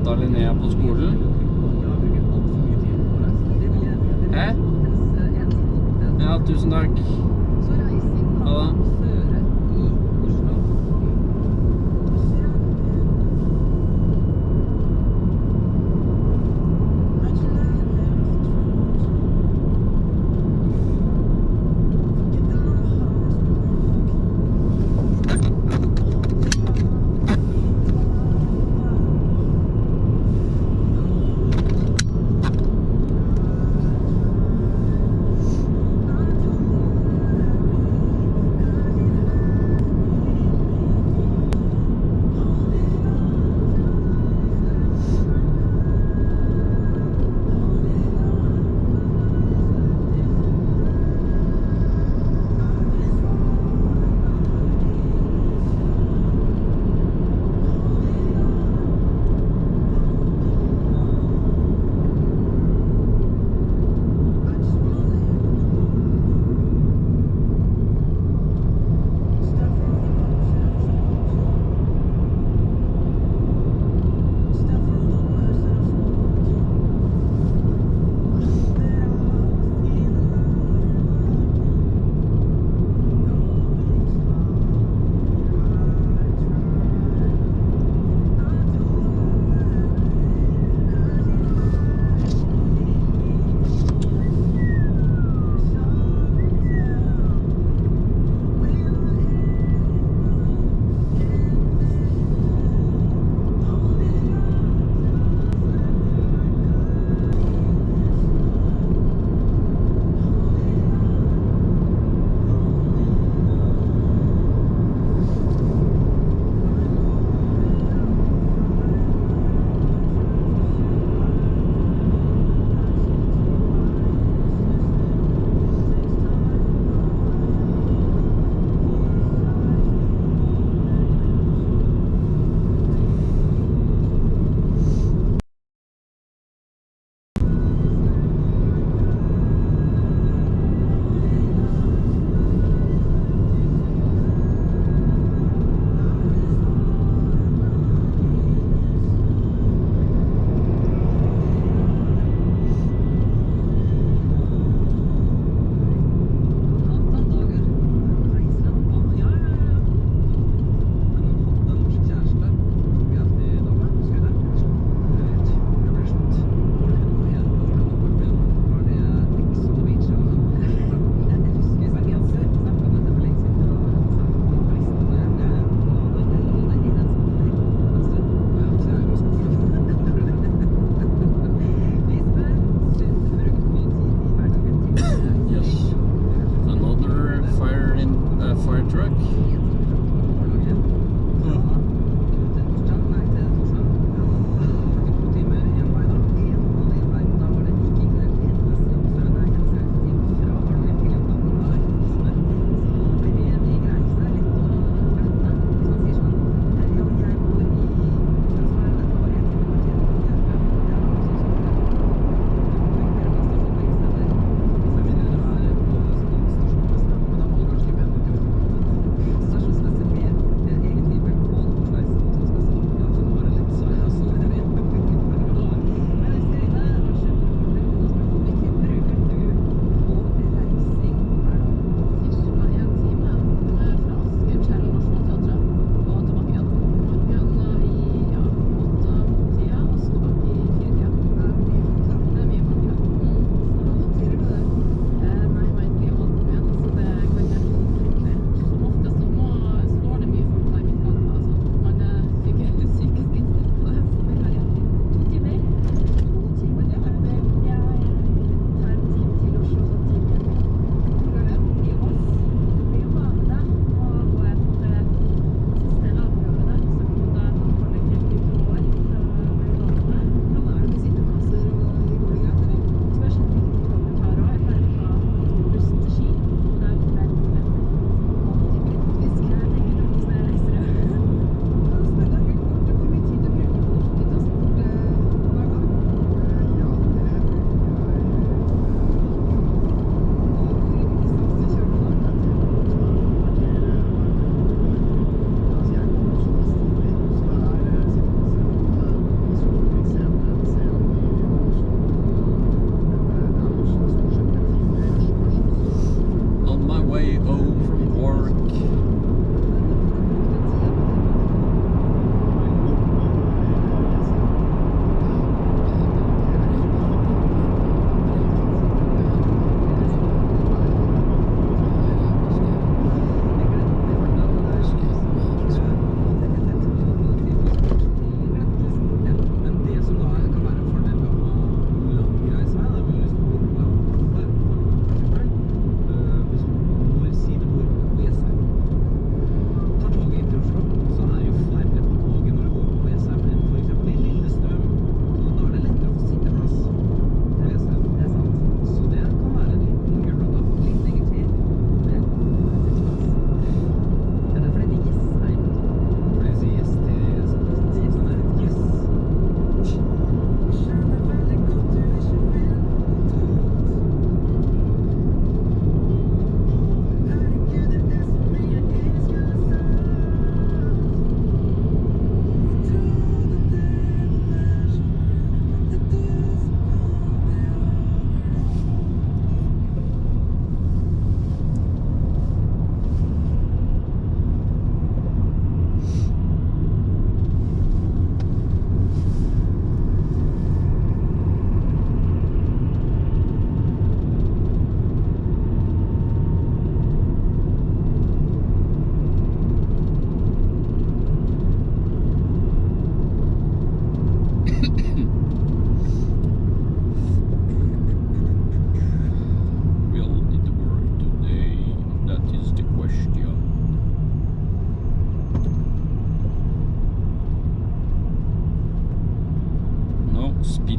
henta Linnea på skolen. Hæ? Ja, tusen takk. Ha det.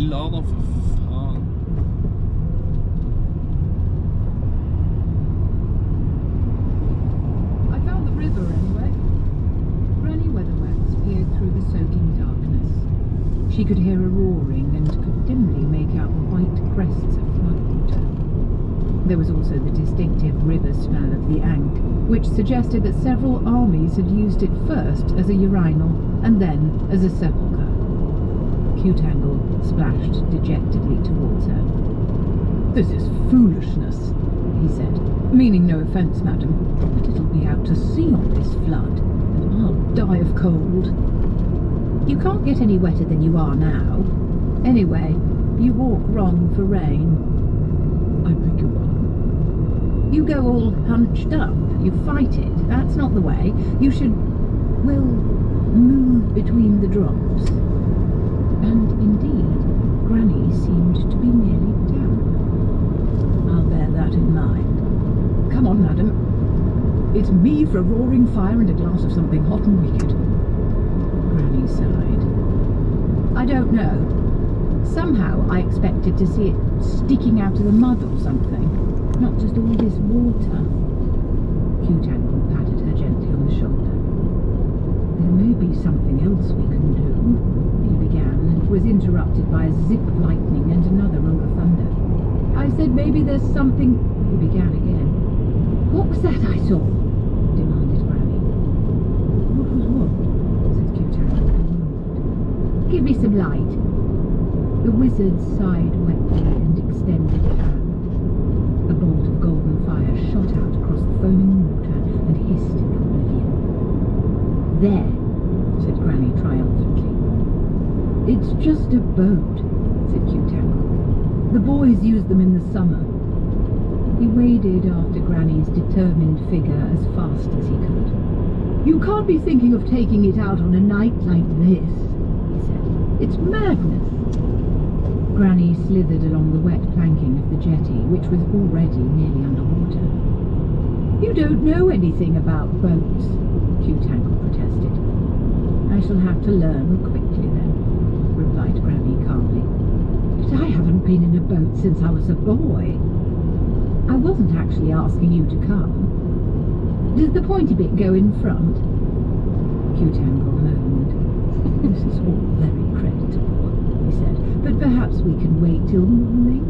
Still av da, for faen. I found the river anyway. Granny Weatherwax peered through the soaking darkness. She could hear a roaring and could dimly make out the white crests of floodwater. There was also the distinctive river smell of the Ankh, which suggested that several armies had used it first as a urinal and then as a sepulchre. Qtangle splashed dejectedly towards her. "This is foolishness," he said, "meaning no offence, madam, but it'll be out to sea on this flood, and I'll die of cold." "You can't get any wetter than you are now. Anyway, you walk wrong for rain." "I beg your pardon?" "You go all hunched up. You fight it. That's not the way. You should, well, move between the drops." And indeed, Granny seemed to be nearly damp. "I'll bear that in mind." "Come on, madam. It's me for a roaring fire and a glass of something hot and wicked." Granny sighed. "I don't know. Somehow I expected to see it sticking out of the mud or something, not just all this water." Qtangle patted her gently on the shoulder. "There may be something else we can do," he began, and was interrupted by a zip of lightning and another roll of thunder. "I said maybe there's something," he began again. "What was that I saw?" demanded Granny. "What was what?" said Qtangle, bewildered. "Give me some light." The wizard sighed wetly and extended a hand. A bolt of golden fire shot out across the foaming water and hissed into oblivion. "There," said Granny triumphantly. "It's just a boat," said Qtangle. "The boys use them in the summer." He waded after Granny's determined figure as fast as he could. "You can't be thinking of taking it out on a night like this," he said. "It's madness." Granny slithered along the wet planking of the jetty, which was already nearly underwater. "You don't know anything about boats," Qtangle protested. "I shall have to learn quickly then," replied Granny calmly. "But I haven't been in a boat since I was a boy." "I wasn't actually asking you to come. Does the pointy bit go in front?" Qtangle moaned. "This is all very creditable," he said, "but perhaps we can wait till morning."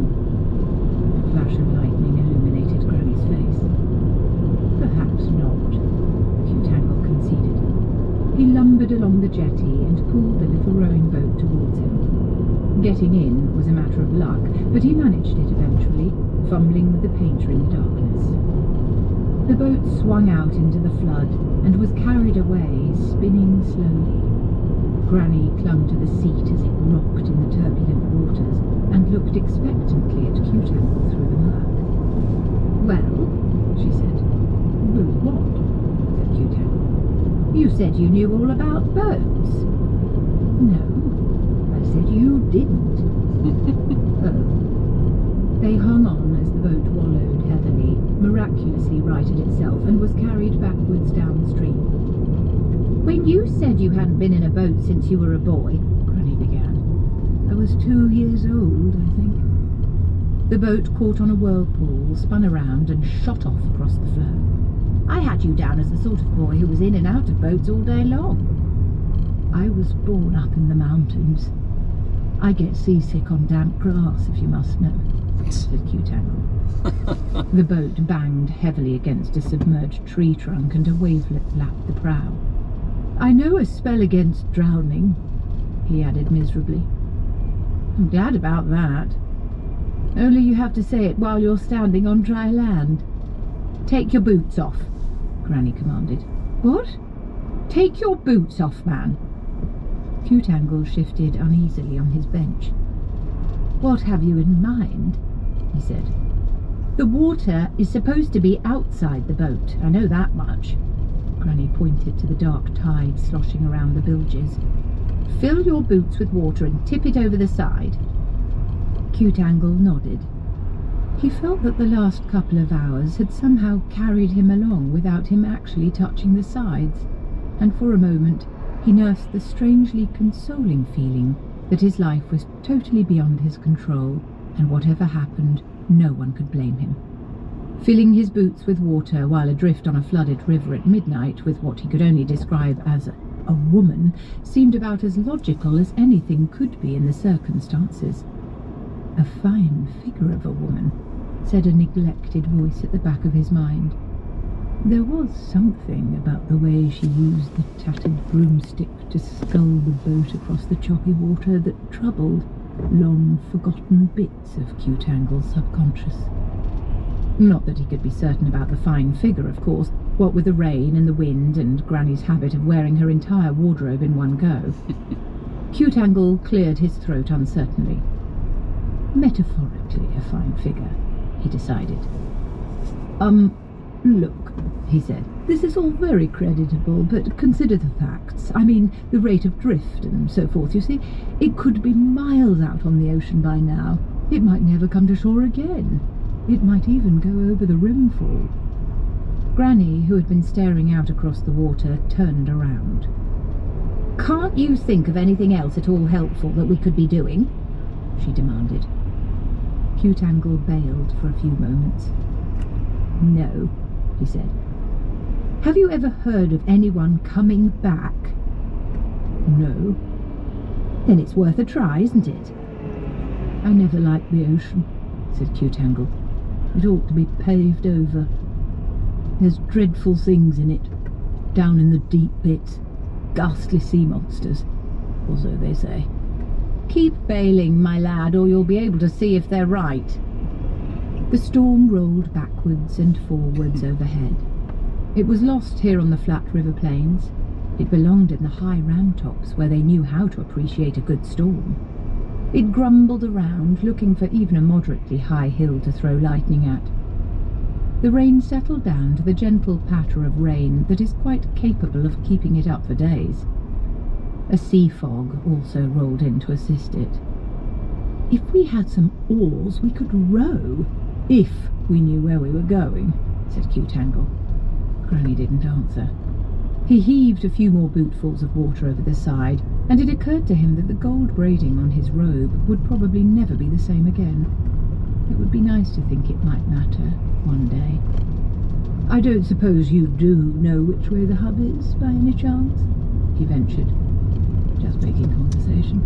A flash of lightning illuminated Granny's face. "Perhaps not," Qtangle conceded. He lumbered along the jetty and pulled the little rowing boat towards him. Getting in was a matter of luck, but he managed it eventually, fumbling with the painter in the darkness. The boat swung out into the flood and was carried away, spinning slowly. Granny clung to the seat as it rocked in the turbulent waters and looked expectantly at Qtangle through the murk. "Well," she said. "Well, what?" said Qtangle. "You said you knew all about boats." "No, I said you didn't." "Oh." They hung on as the boat wallowed heavily, miraculously righted itself, and was carried backwards down the stream. "When you said you hadn't been in a boat since you were a boy," Granny began. "I was 2 years old, I think." The boat caught on a whirlpool, spun around, and shot off across the flow. "I had you down as the sort of boy who was in and out of boats all day long." "I was born up in the mountains. I get seasick on damp grass, if you must know," said Qtangle. The boat banged heavily against a submerged tree trunk, and a wavelet lapped the prow. "I know a spell against drowning," he added miserably. "I'm glad about that. Only you have to say it while you're standing on dry land." "Take your boots off," Granny commanded. "What?" "Take your boots off, man." Qtangle shifted uneasily on his bench. "What have you in mind?" he said. "The water is supposed to be outside the boat, I know that much." Granny pointed to the dark tide sloshing around the bilges. "Fill your boots with water and tip it over the side." Qtangle nodded. He felt that the last couple of hours had somehow carried him along without him actually touching the sides, and for a moment he nursed the strangely consoling feeling that his life was totally beyond his control, and whatever happened, no one could blame him. Filling his boots with water while adrift on a flooded river at midnight with what he could only describe as a woman seemed about as logical as anything could be in the circumstances. "A fine figure of a woman," said a neglected voice at the back of his mind. There was something about the way she used the tattered broomstick to scull the boat across the choppy water that troubled long-forgotten bits of Q-Tangle's subconscious. Not that he could be certain about the fine figure, of course, what with the rain and the wind and Granny's habit of wearing her entire wardrobe in one go. Q-Tangle cleared his throat uncertainly. Metaphorically a fine figure, he decided. Look, he said, this is all very creditable, but consider the facts. I mean, the rate of drift and so forth, you see. It could be miles out on the ocean by now. It might never come to shore again. It might even go over the rimfall. Granny, who had been staring out across the water, turned around. "Can't you think of anything else at all helpful that we could be doing?" she demanded. Q-Tangle bailed for a few moments. "No," he said. "Have you ever heard of anyone coming back?" "No." "Then it's worth a try, isn't it?" "I never liked the ocean," said Q-Tangle. "It ought to be paved over. There's dreadful things in it, down in the deep bits. Ghastly sea monsters, or so they say." "Keep bailing, my lad, or you'll be able to see if they're right." The storm rolled backwards and forwards overhead. It was lost here on the flat river plains. It belonged in the high ram tops where they knew how to appreciate a good storm. It grumbled around, looking for even a moderately high hill to throw lightning at. The rain settled down to the gentle patter of rain that is quite capable of keeping it up for days. A sea fog also rolled in to assist it. "If we had some oars, we could row, if we knew where we were going," said Q-Tangle. Granny didn't answer. He heaved a few more bootfuls of water over the side, and it occurred to him that the gold braiding on his robe would probably never be the same again. It would be nice to think it might matter one day. "I don't suppose you do know which way the hub is, by any chance?" he ventured. Just making conversation.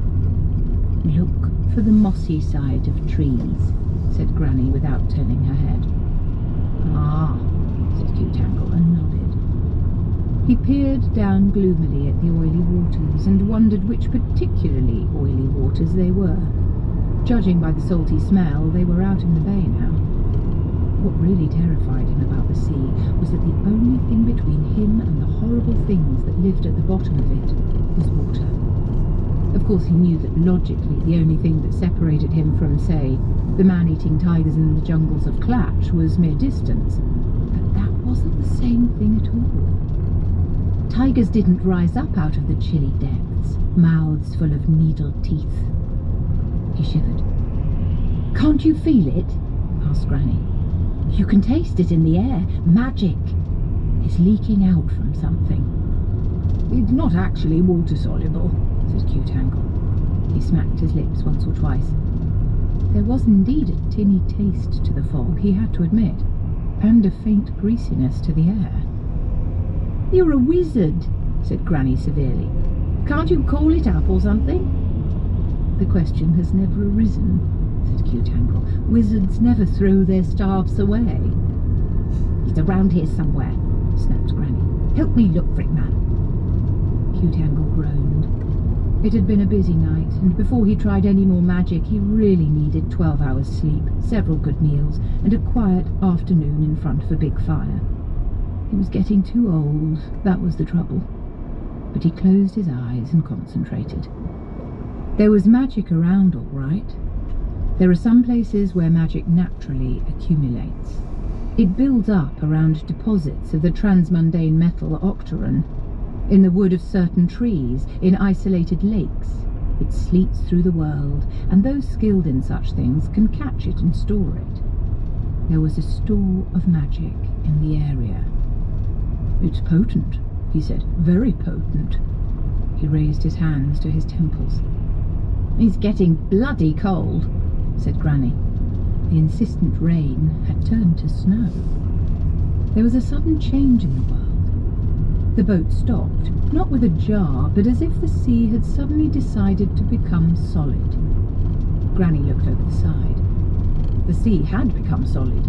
"Look for the mossy side of trees," said Granny without turning her head. "Ah," said Q-Tangle and nodded. He peered down gloomily at the oily waters and wondered which particularly oily waters they were. Judging by the salty smell, they were out in the bay now. What really terrified him about the sea was that the only thing between him and the horrible things that lived at the bottom of it was water. Of course, he knew that logically the only thing that separated him from, say, the man-eating tigers in the jungles of Klatch was mere distance, but that wasn't the same thing at all. Tigers didn't rise up out of the chilly depths, mouths full of needle teeth. He shivered. "Can't you feel it?" asked Granny. "You can taste it in the air. Magic. It's leaking out from something." "It's not actually water-soluble," said Q-Tangle. He smacked his lips once or twice. There was indeed a tinny taste to the fog, he had to admit, and a faint greasiness to the air. "You're a wizard," said Granny severely. "Can't you call it up or something?" "The question has never arisen," said Q-Tangle. "Wizards never throw their staffs away." "It's around here somewhere," snapped Granny. "Help me look for it, man." Q-Tangle groaned. It had been a busy night, and before he tried any more magic, he really needed 12 hours sleep, several good meals, and a quiet afternoon in front of a big fire. He was getting too old, that was the trouble. But he closed his eyes and concentrated. There was magic around, all right. There are some places where magic naturally accumulates. It builds up around deposits of the transmundane metal octoron, in the wood of certain trees, in isolated lakes. It sleets through the world, and those skilled in such things can catch it and store it. There was a store of magic in the area. "It's potent," he said. "Very potent." He raised his hands to his temples. It's getting bloody cold, said Granny. The insistent rain had turned to snow. There was a sudden change in the world. The boat stopped, not with a jar, but as if the sea had suddenly decided to become solid. Granny looked over the side. The sea had become solid.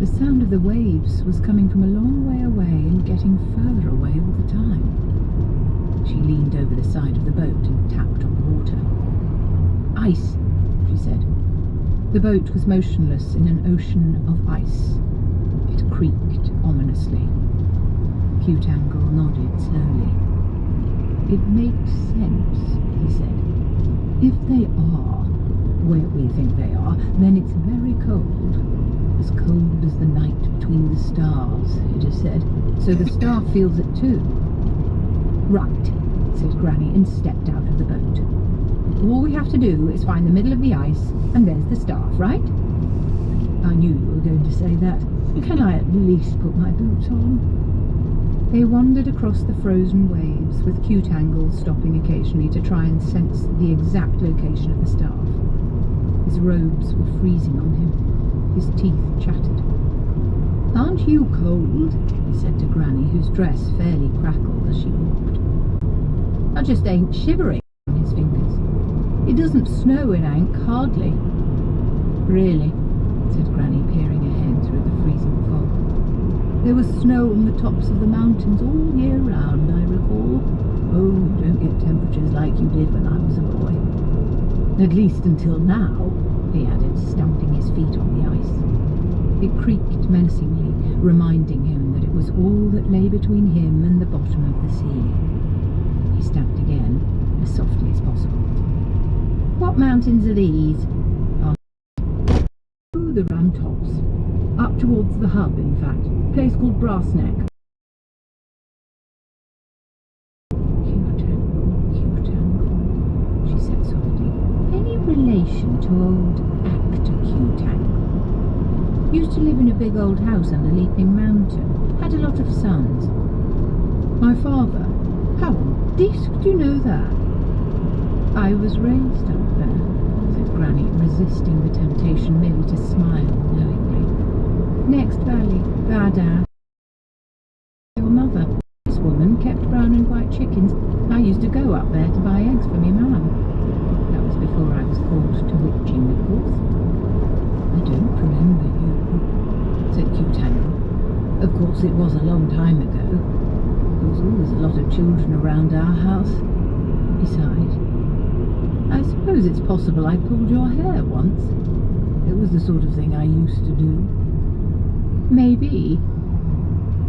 The sound of the waves was coming from a long way away and getting further away all the time. She leaned over the side of the boat and tapped on the water. "Ice," she said. The boat was motionless in an ocean of ice. It creaked ominously. Q-Tangle nodded slowly. "It makes sense," he said. "If they are where we think they are, then it's very cold. As cold as the night between the stars," it is said. "So the star feels it too." "Right," said Granny, and stepped out of the boat. "All we have to do is find the middle of the ice, and there's the star, right?" "I knew you were going to say that. Can I at least put my boots on?" They wandered across the frozen waves, with Q-Tangle stopping occasionally to try and sense the exact location of the star. His robes were freezing on him. His teeth chattered. "Aren't you cold?" he said to Granny, whose dress fairly crackled as she walked. "I just ain't shivering," on his fingers. "It doesn't snow in Ankh, hardly." "Really?" said Granny, peering ahead through the freezing fog. "There was snow on the tops of the mountains all year round, I recall. Oh, you don't get temperatures like you did when I was a boy. At least until now," he added, stamping his feet on the ice. It creaked menacingly, reminding him that it was all that lay between him and the bottom of the sea. He stamped again, as softly as possible. "What mountains are these?" asked the Ram Tops. Up towards the hub, in fact. A place called Brass Neck. Q-Tangle, she said softly. "Any relation to old actor Q-Tangle? Used to live in a big old house under Leaping Mountain. Had a lot of sons." "My father? How on disc do you know that?" "I was raised up there," said Granny, resisting the temptation merely to smile knowingly. "Next valley, Bada. Your mother, this woman, kept brown and white chickens. I used to go up there to buy eggs for me mum. That was before I was called to witching, of course." "I don't remember you," said Q-Tangle. "Of course it was a long time ago. There was always a lot of children around our house." He sighed. "I suppose it's possible I pulled your hair once. It was the sort of thing I used to do." "Maybe.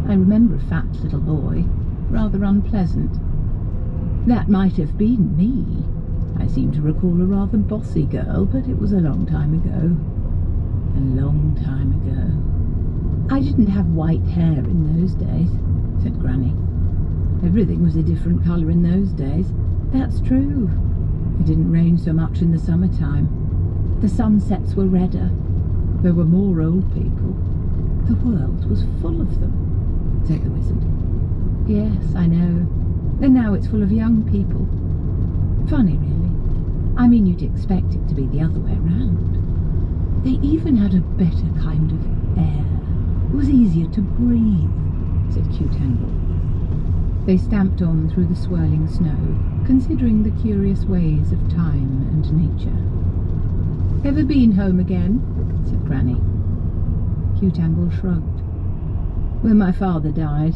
I remember a fat little boy, rather unpleasant. That might have been me. I seem to recall a rather bossy girl, but it was a long time ago. A long time ago." "I didn't have white hair in those days," said Granny. "Everything was a different colour in those days." "That's true. It didn't rain so much in the summertime. The sunsets were redder. There were more old people. The world was full of them," said the wizard. "Yes, I know. And now it's full of young people. Funny, really. I mean, you'd expect it to be the other way round. They even had a better kind of air. It was easier to breathe," said Q-Tangle. They stamped on through the swirling snow, considering the curious ways of time and nature. "Ever been home again?" said Granny. Q-Tangle shrugged. "When my father died.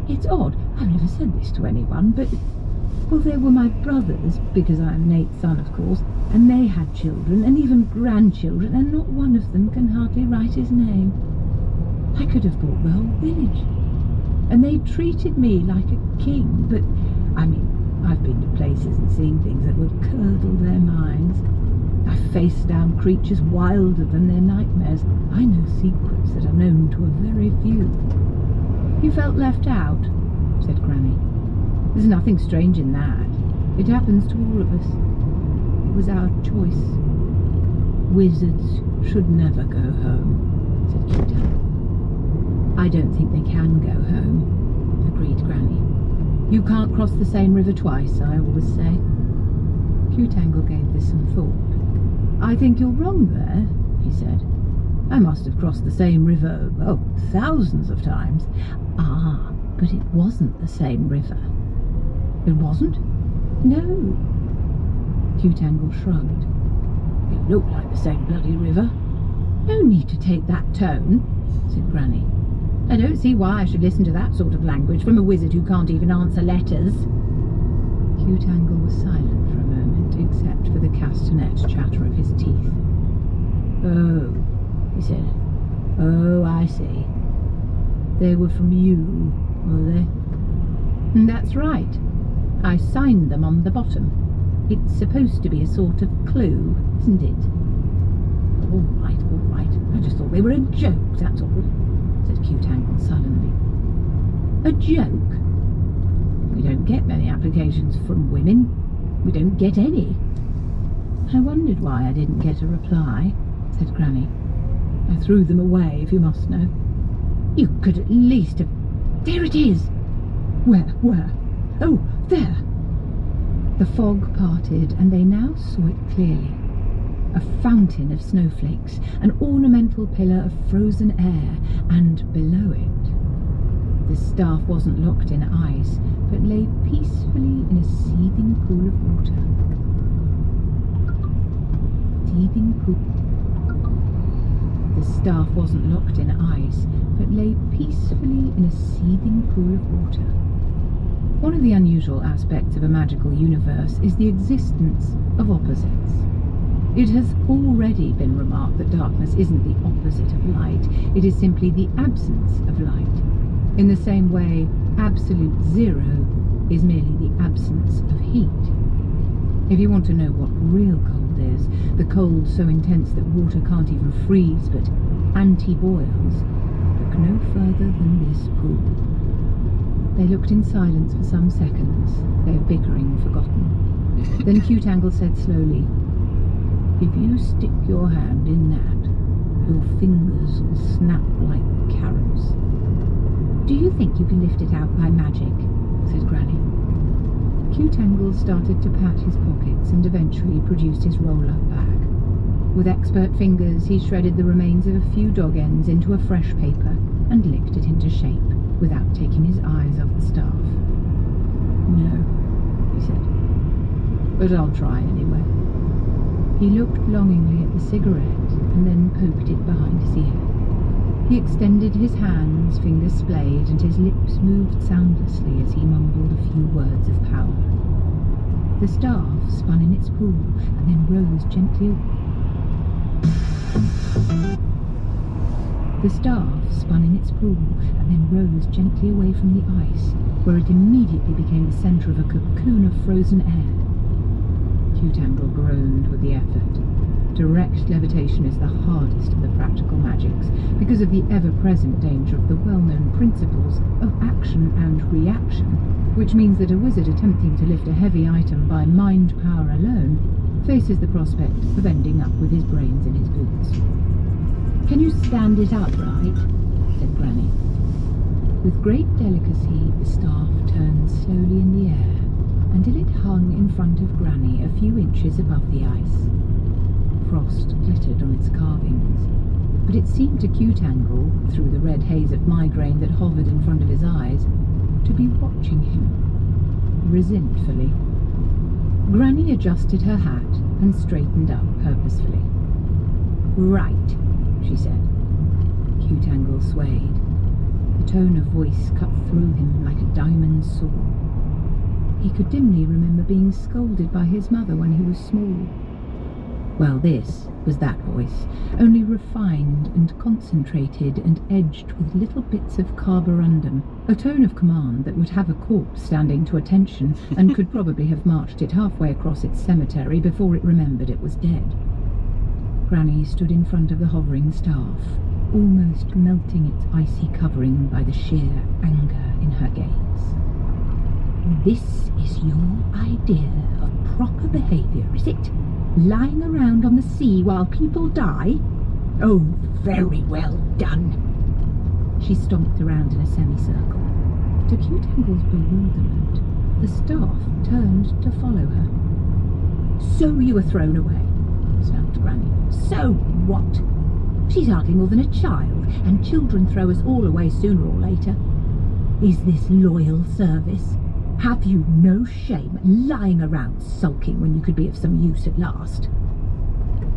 It's odd, I've never said this to anyone, but... well, there were my brothers, because I'm an 8th son, of course, and they had children, and even grandchildren, and not one of them can hardly write his name. I could have bought the whole village. And they treated me like a king, but, I mean, I've been to places and seen things that would curdle their minds. I've faced down creatures wilder than their nightmares. I know secrets that are known to a very few." "You felt left out," said Granny. "There's nothing strange in that. It happens to all of us. It was our choice. Wizards should never go home," said Q-Tangle. "I don't think they can go home," agreed Granny. "You can't cross the same river twice, I always say." Q-Tangle gave this some thought. "I think you're wrong there," he said. "I must have crossed the same river, oh, thousands of times." "Ah, but it wasn't the same river." "It wasn't?" "No." Q-Tangle shrugged. "It looked like the same bloody river." "No need to take that tone," said Granny. "I don't see why I should listen to that sort of language from a wizard who can't even answer letters." Q-Tangle was silent for a moment, except for the castanet chatter of his teeth. "Oh," he said. "Oh, I see. They were from you, were they?" "That's right. I signed them on the bottom. It's supposed to be a sort of clue, isn't it?" All right. I just thought they were a joke, that's all," said Q-Tangle sullenly. "A joke? We don't get many applications from women. We don't get any." "I wondered why I didn't get a reply," said Granny. "I threw them away, if you must know." "You could at least have... There it is!" "Where? Oh, there!" The fog parted, and they now saw it clearly. A fountain of snowflakes, an ornamental pillar of frozen air, and below it... The staff wasn't locked in ice, but lay peacefully in a seething pool of water. The staff wasn't locked in ice, but lay peacefully in a seething pool of water. One of the unusual aspects of a magical universe is the existence of opposites. It has already been remarked that darkness isn't the opposite of light, it is simply the absence of light. In the same way, absolute zero is merely the absence of heat. If you want to know what real cold is, the cold so intense that water can't even freeze but anti-boils, look no further than this pool. They looked in silence for some seconds, their bickering forgotten. Then Q-Tangle said slowly, "If you stick your hand in that, your fingers will snap like carrots." "Do you think you can lift it out by magic?" said Granny. Q-Tangle started to pat his pockets and eventually produced his roll-up bag. With expert fingers, he shredded the remains of a few dog ends into a fresh paper and licked it into shape, without taking his eyes off the staff. "No," he said, "but I'll try anyway." He looked longingly at the cigarette and then poked it behind his ear. He extended his hands, fingers splayed, and his lips moved soundlessly as he mumbled a few words of power. The staff spun in its pool and then rose gently away from the ice, where it immediately became the centre of a cocoon of frozen air. Q-Tangle groaned with the effort. Direct levitation is the hardest of the practical magics, because of the ever-present danger of the well-known principles of action and reaction, which means that a wizard attempting to lift a heavy item by mind power alone faces the prospect of ending up with his brains in his boots. "Can you stand it upright?" said Granny. With great delicacy, the staff turned slowly in the air until it hung in front of Granny a few inches above the ice. Frost glittered on its carvings, but it seemed to Q-Tangle, through the red haze of migraine that hovered in front of his eyes, to be watching him, resentfully. Granny adjusted her hat and straightened up purposefully. "Right," she said. Q-Tangle swayed. The tone of voice cut through him like a diamond saw. He could dimly remember being scolded by his mother when he was small. Well, this was that voice, only refined and concentrated and edged with little bits of carborundum, a tone of command that would have a corpse standing to attention and could probably have marched it halfway across its cemetery before it remembered it was dead. Granny stood in front of the hovering staff, almost melting its icy covering by the sheer anger in her gaze. "This is your idea of proper behaviour, is it? Lying around on the sea while people die? Oh, very well done." She stomped around in a semicircle. To Q-Tangle's bewilderment, the staff turned to follow her. So you were thrown away, snapped Granny. So what? She's hardly more than a child, and children throw us all away sooner or later. Is this loyal service? Have you no shame lying around sulking when you could be of some use at last?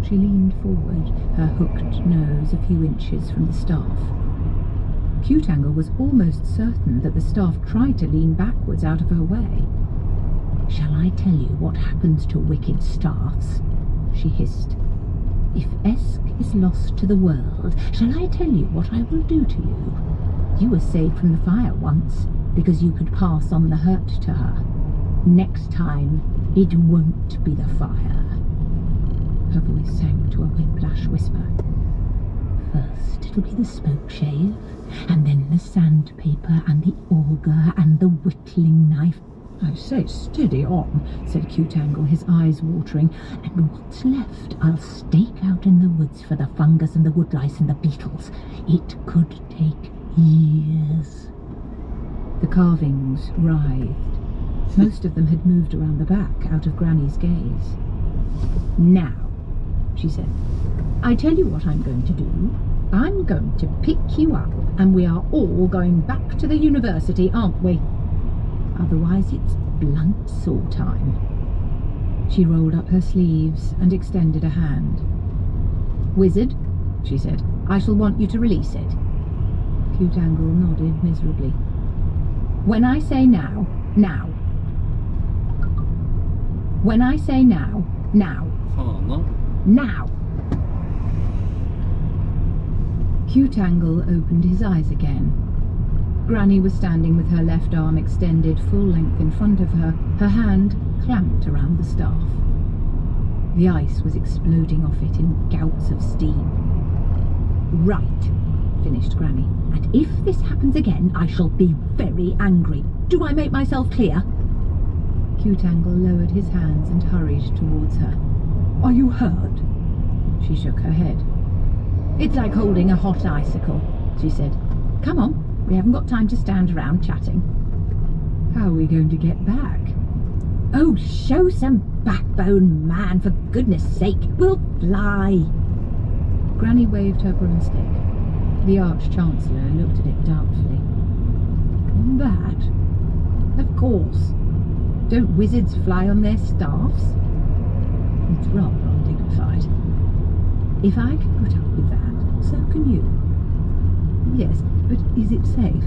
She leaned forward, her hooked nose a few inches from the staff. Qtangle was almost certain that the staff tried to lean backwards out of her way. Shall I tell you what happens to wicked staffs? She hissed. If Esk is lost to the world, shall I tell you what I will do to you? You were saved from the fire once, because you could pass on the hurt to her. Next time, it won't be the fire. Her voice sank to a whiplash whisper. First it'll be the spokeshave, and then the sandpaper, and the auger, and the whittling knife. I say, steady on, said Qtangle, his eyes watering. And what's left I'll stake out in the woods for the fungus and the woodlice and the beetles. It could take years. The carvings writhed. Most of them had moved around the back, out of Granny's gaze. Now, she said, I tell you what I'm going to do. I'm going to pick you up, and we are all going back to the university, aren't we? Otherwise it's blunt saw time. She rolled up her sleeves and extended a hand. Wizard, she said, I shall want you to release it. Qtangle nodded miserably. When I say now, now. When I say now, now. Faen da. Now! Qtangle opened his eyes again. Granny was standing with her left arm extended full length in front of her, her hand clamped around the staff. The ice was exploding off it in gouts of steam. Right, finished Granny, and if this happens again, I shall be very angry. Do I make myself clear? Qtangle lowered his hands and hurried towards her. Are you hurt? She shook her head. It's like holding a hot icicle, she said. Come on. We haven't got time to stand around chatting. How are we going to get back? Oh, show some backbone, man, for goodness sake. We'll fly. Granny waved her broomstick. The Arch-Chancellor looked at it doubtfully. That? Of course. Don't wizards fly on their staffs? It's rather undignified. If I can put up with that, so can you. Yes, but is it safe?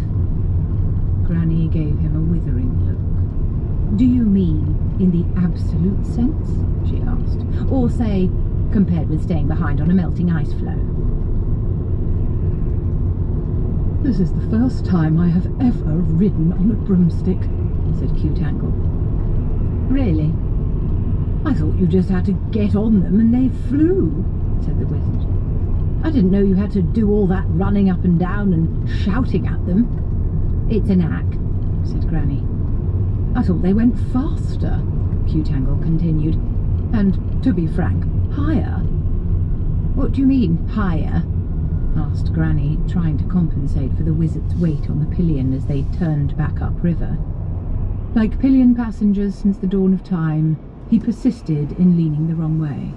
Granny gave him a withering look. Do you mean in the absolute sense? She asked. Or say, compared with staying behind on a melting ice floe? This is the first time I have ever ridden on a broomstick, said Qtangle. Really? I thought you just had to get on them and they flew, said the wizard. I didn't know you had to do all that running up and down and shouting at them. It's a knack, said Granny. I thought they went faster, Qtangle continued. And, to be frank, higher. What do you mean, higher? Asked Granny, trying to compensate for the wizard's weight on the pillion as they turned back upriver. Like pillion passengers since the dawn of time, he persisted in leaning the wrong way.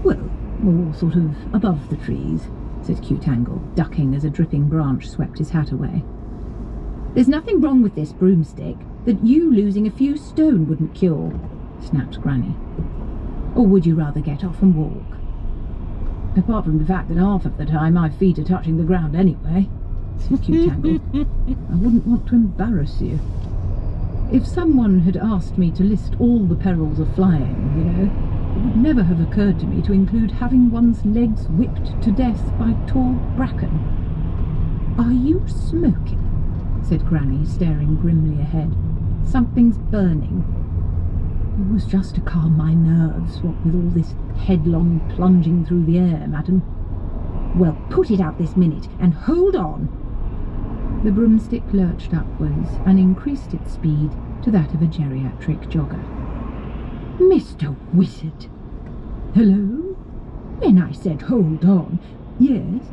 Well, more sort of above the trees, said Qtangle, ducking as a dripping branch swept his hat away. There's nothing wrong with this broomstick that you losing a few stone wouldn't cure, snapped Granny. Or would you rather get off and walk? Apart from the fact that half of the time my feet are touching the ground anyway, said Qtangle. I wouldn't want to embarrass you. If someone had asked me to list all the perils of flying, you know, it would never have occurred to me to include having one's legs whipped to death by tall bracken. Are you smoking? Said Granny, staring grimly ahead. Something's burning. It was just to calm my nerves, what with all this headlong plunging through the air, madam. Well, put it out this minute, and hold on. The broomstick lurched upwards and increased its speed to that of a geriatric jogger. Mr. Wizard! Hello? When I said hold on, yes,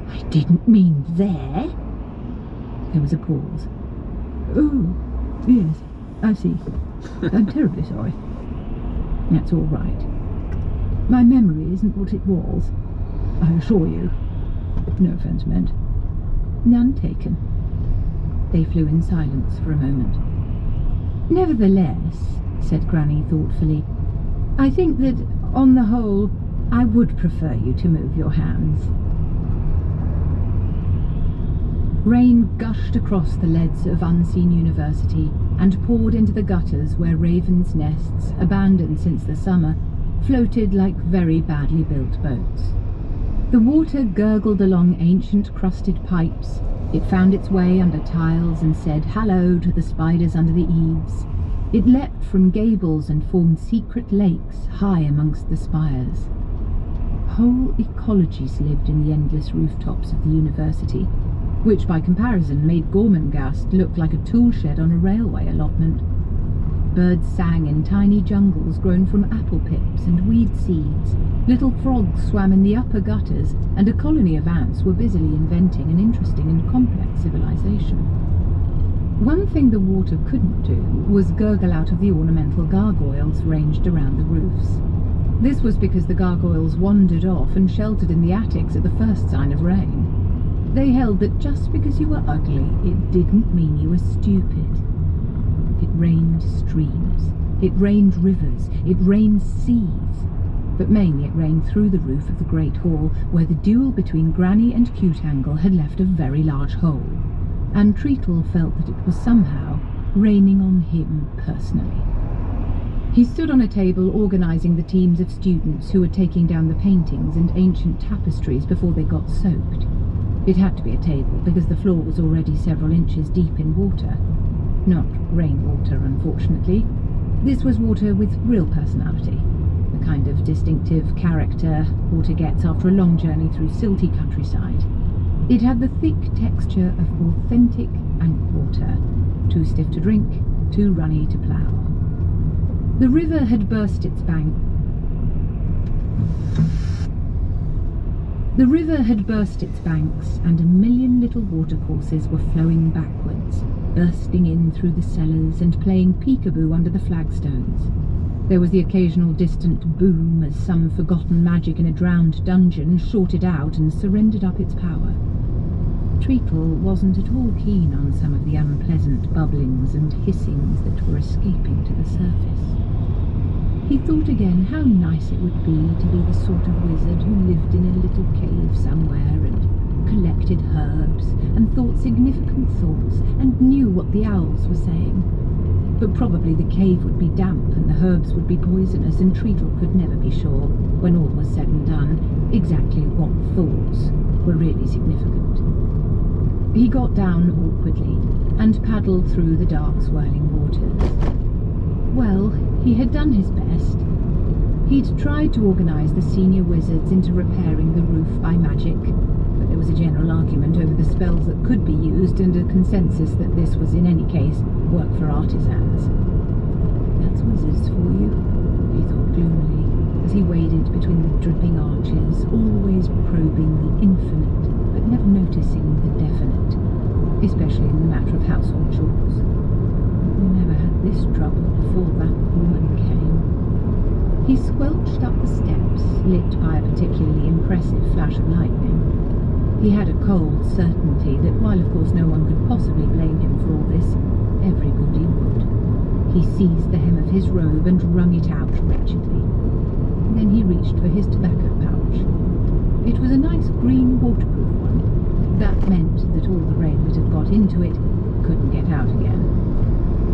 I didn't mean there. There was a pause. Oh, yes, I see. I'm terribly sorry. That's all right. My memory isn't what it was, I assure you. No offence meant. None taken. They flew in silence for a moment. Nevertheless, said Granny thoughtfully, I think that, on the whole, I would prefer you to move your hands. Rain gushed across the leads of Unseen University and poured into the gutters where ravens' nests, abandoned since the summer, floated like very badly built boats. The water gurgled along ancient crusted pipes. It found its way under tiles and said hello to the spiders under the eaves. It leapt from gables and formed secret lakes high amongst the spires. Whole ecologies lived in the endless rooftops of the university, which by comparison made Gormenghast look like a tool shed on a railway allotment. Birds sang in tiny jungles grown from apple pips and weed seeds. Little frogs swam in the upper gutters, and a colony of ants were busily inventing an interesting and complex civilization. One thing the water couldn't do was gurgle out of the ornamental gargoyles ranged around the roofs. This was because the gargoyles wandered off and sheltered in the attics at the first sign of rain. They held that just because you were ugly, it didn't mean you were stupid. It rained streams, it rained rivers, it rained seas, but mainly it rained through the roof of the Great Hall, where the duel between Granny and Cutangle had left a very large hole, and Treacle felt that it was somehow raining on him personally. He stood on a table organising the teams of students who were taking down the paintings and ancient tapestries before they got soaked. It had to be a table because the floor was already several inches deep in water. Not rainwater, unfortunately. This was water with real personality, the kind of distinctive character water gets after a long journey through silty countryside. It had the thick texture of authentic ant water, too stiff to drink, too runny to plough. The river had burst its bank. The river had burst its banks, and a million little watercourses were flowing backwards, bursting in through the cellars and playing peekaboo under the flagstones. There was the occasional distant boom as some forgotten magic in a drowned dungeon shorted out and surrendered up its power. Treacle wasn't at all keen on some of the unpleasant bubblings and hissings that were escaping to the surface. He thought again how nice it would be to be the sort of wizard who lived in a little cave somewhere and collected herbs and thought significant thoughts and knew what the owls were saying. But probably the cave would be damp and the herbs would be poisonous, and Treacle could never be sure, when all was said and done, exactly what thoughts were really significant. He got down awkwardly and paddled through the dark swirling waters. Well, he had done his best. He'd tried to organise the senior wizards into repairing the roof by magic, but there was a general argument over the spells that could be used and a consensus that this was in any case work for artisans. That's wizards for you, he thought gloomily, as he waded between the dripping arches, always probing the infinite, but never noticing the definite, especially in the matter of household chores. We never had this trouble before that woman came. He squelched up the steps, lit by a particularly impressive flash of lightning. He had a cold certainty that while of course no one could possibly blame him for all this, everybody would. He seized the hem of his robe and wrung it out wretchedly. Then he reached for his tobacco pouch. It was a nice green waterproof one. That meant that all the rain that had got into it couldn't get out again.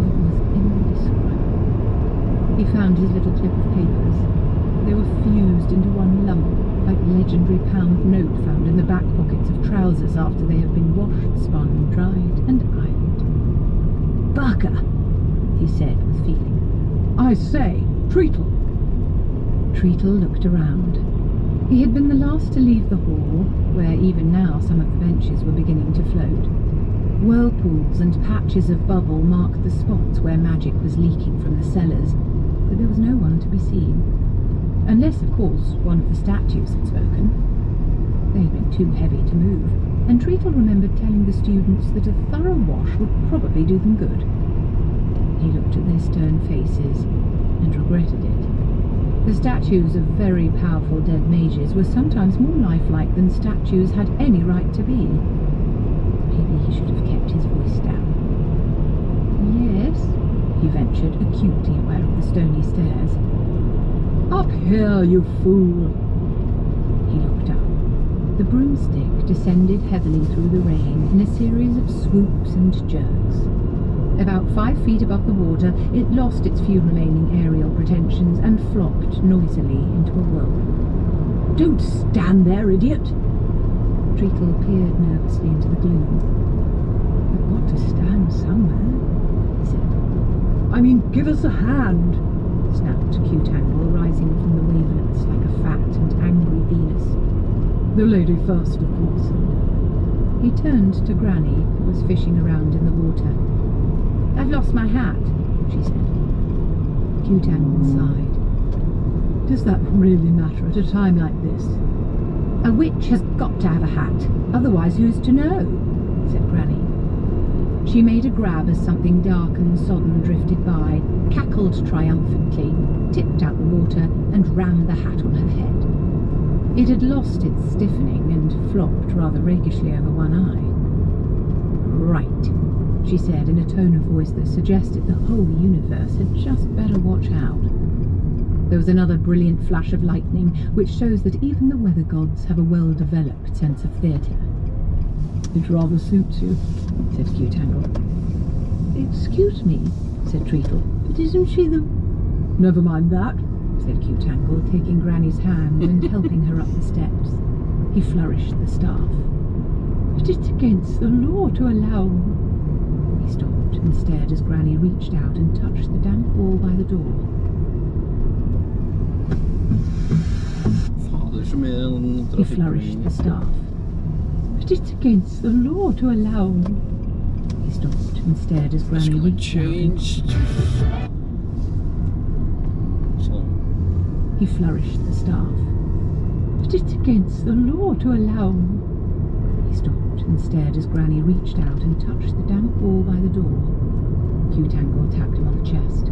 It was indescribable. He found his little clip of papers. They were fused into one lump, like the legendary pound note found in the back pockets of trousers after they have been washed, spun, dried, and ironed. "Bugger!" he said with feeling. "I say, Treacle!" Treacle looked around. He had been the last to leave the hall, where even now some of the benches were beginning to float. Whirlpools and patches of bubble marked the spots where magic was leaking from the cellars, but there was no one to be seen. Unless, of course, one of the statues had spoken. They had been too heavy to move, and Treacle remembered telling the students that a thorough wash would probably do them good. He looked at their stern faces and regretted it. The statues of very powerful dead mages were sometimes more lifelike than statues had any right to be. Maybe he should have kept his voice down. Yes, he ventured, acutely aware of the stony stairs. Up here, you fool! He looked up. The broomstick descended heavily through the rain in a series of swoops and jerks. About 5 feet above the water, it lost its few remaining aerial pretensions and flopped noisily into a whirl. Don't stand there, idiot! Treacle peered nervously into the gloom. We've got to stand somewhere, he said. I mean, give us a hand, snapped Q-Tangle, rising from the wavelets like a fat and angry Venus. The lady first, of course. He turned to Granny, who was fishing around in the water. I've lost my hat, she said. Q-Tangle sighed. Does that really matter at a time like this? A witch has got to have a hat, otherwise who's to know? Said Granny. She made a grab as something dark and sodden drifted by, cackled triumphantly, tipped out the water, and rammed the hat on her head. It had lost its stiffening and flopped rather rakishly over one eye. Right, she said in a tone of voice that suggested the whole universe had just better watch out. There was another brilliant flash of lightning, which shows that even the weather gods have a well-developed sense of theatre. It rather suits you, said Q-Tangle. Excuse me, said Treacle, but isn't she the... Never mind that, said Q-Tangle, taking Granny's hand and helping her up the steps. He flourished the staff. But it's against the law to allow... He stopped and stared as Granny reached out and touched the damp wall by the door. He flourished the staff. But it's against the law to allow... He stopped and stared as Granny reached out. He flourished the staff. But it's against the law to allow... He stopped and stared as Granny reached out and touched the damp wall by the door. Q-Tangle tapped him on the chest.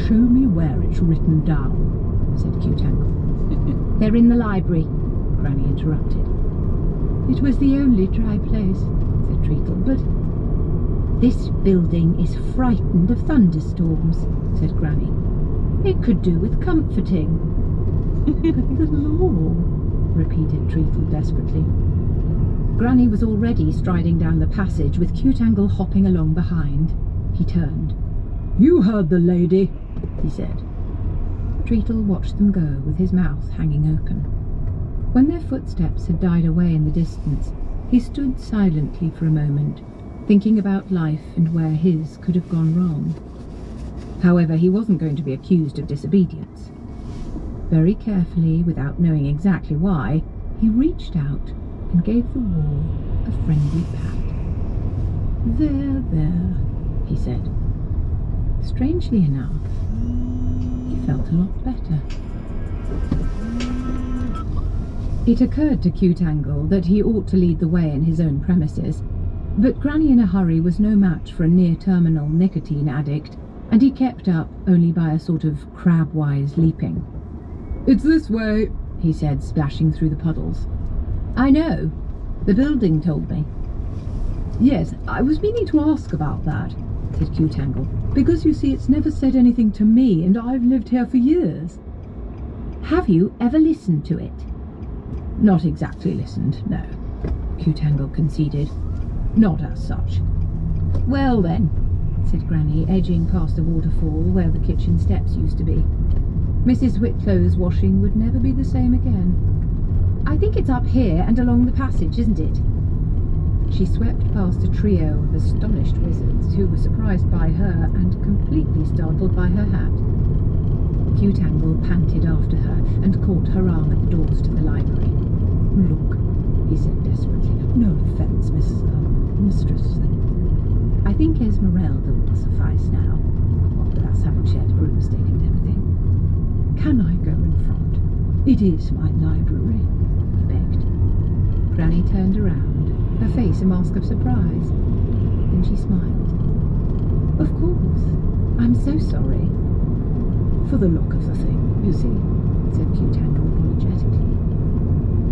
Show me where it's written down, said Q-Tangle. They're in the library, Granny interrupted. It was the only dry place, said Treacle, but... This building is frightened of thunderstorms, said Granny. It could do with comforting. But the law, repeated Treacle desperately. Granny was already striding down the passage with Q-Tangle hopping along behind. He turned. You heard the lady, he said. Treacle watched them go with his mouth hanging open. When their footsteps had died away in the distance, he stood silently for a moment, thinking about life and where his could have gone wrong. However, he wasn't going to be accused of disobedience. Very carefully, without knowing exactly why, he reached out and gave the wall a friendly pat. There, there, he said. Strangely enough, he felt a lot better. It occurred to Q-Tangle that he ought to lead the way in his own premises, but Granny in a hurry was no match for a near-terminal nicotine addict, and he kept up only by a sort of crab-wise leaping. It's this way, he said, splashing through the puddles. I know. The building told me. Yes, I was meaning to ask about that, said Q-Tangle, because you see it's never said anything to me, and I've lived here for years. Have you ever listened to it? Not exactly listened, no, Q-Tangle conceded. Not as such. Well then, said Granny, edging past a waterfall where the kitchen steps used to be. Mrs. Whitlow's washing would never be the same again. I think it's up here and along the passage, isn't it? She swept past a trio of astonished wizards who were surprised by her and completely startled by her hat. Q-Tangle panted after her and caught her arm at the doors to the library. Look, he said desperately. No offence, Mistress. I think Esmeralda will suffice now. What with us having shared a broomstick and everything. Can I go in front? It is my library, he begged. Granny turned around, her face a mask of surprise. Then she smiled. Of course. I'm so sorry. For the look of the thing, you see, said Q-Tangle apologetically.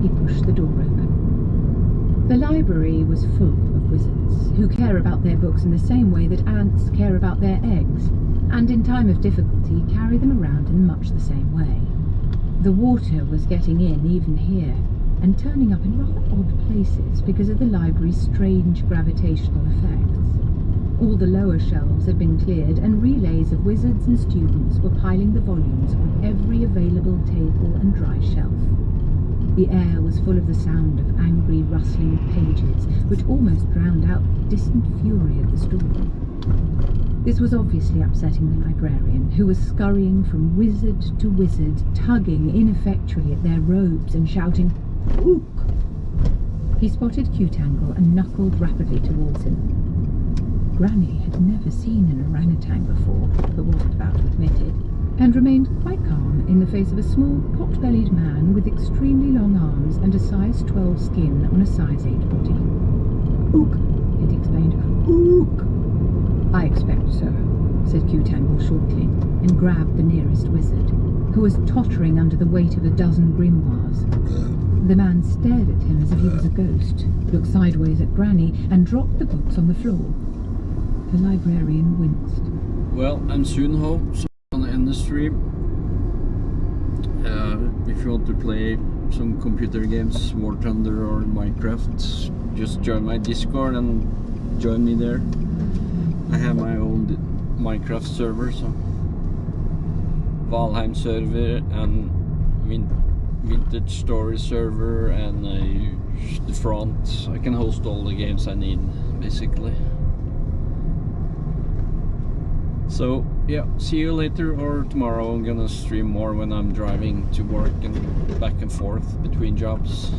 He pushed the door open. The library was full of wizards who care about their books in the same way that ants care about their eggs, and in time of difficulty carry them around in much the same way. The water was getting in even here, and turning up in rather odd places because of the library's strange gravitational effects. All the lower shelves had been cleared, and relays of wizards and students were piling the volumes on every available table and dry shelf. The air was full of the sound of angry rustling pages, which almost drowned out the distant fury of the storm. This was obviously upsetting the librarian, who was scurrying from wizard to wizard, tugging ineffectually at their robes and shouting, "Ook!" He spotted Q-Tangle and knuckled rapidly towards him. Granny had never seen an orangutan before, but wasn't about to admit it, and remained quite calm in the face of a small, pot-bellied man with extremely long arms and a size 12 skin on a size 8 body. "Ook," it explained. "Ook." "I expect so," said Q-Tangle shortly, and grabbed the nearest wizard, who was tottering under the weight of a dozen grimoires. The man stared at him as if he was a ghost, looked sideways at Granny, and dropped the books on the floor. The librarian winced. Well, I'm soon home, so I'm gonna end the stream. If you want to play some computer games, War Thunder or Minecraft, just join my Discord and join me there. I have my own Minecraft server, so Valheim server and Vintage Story server and the front. I can host all the games I need, basically. So yeah, see you later or tomorrow. I'm gonna stream more when I'm driving to work and back and forth between jobs.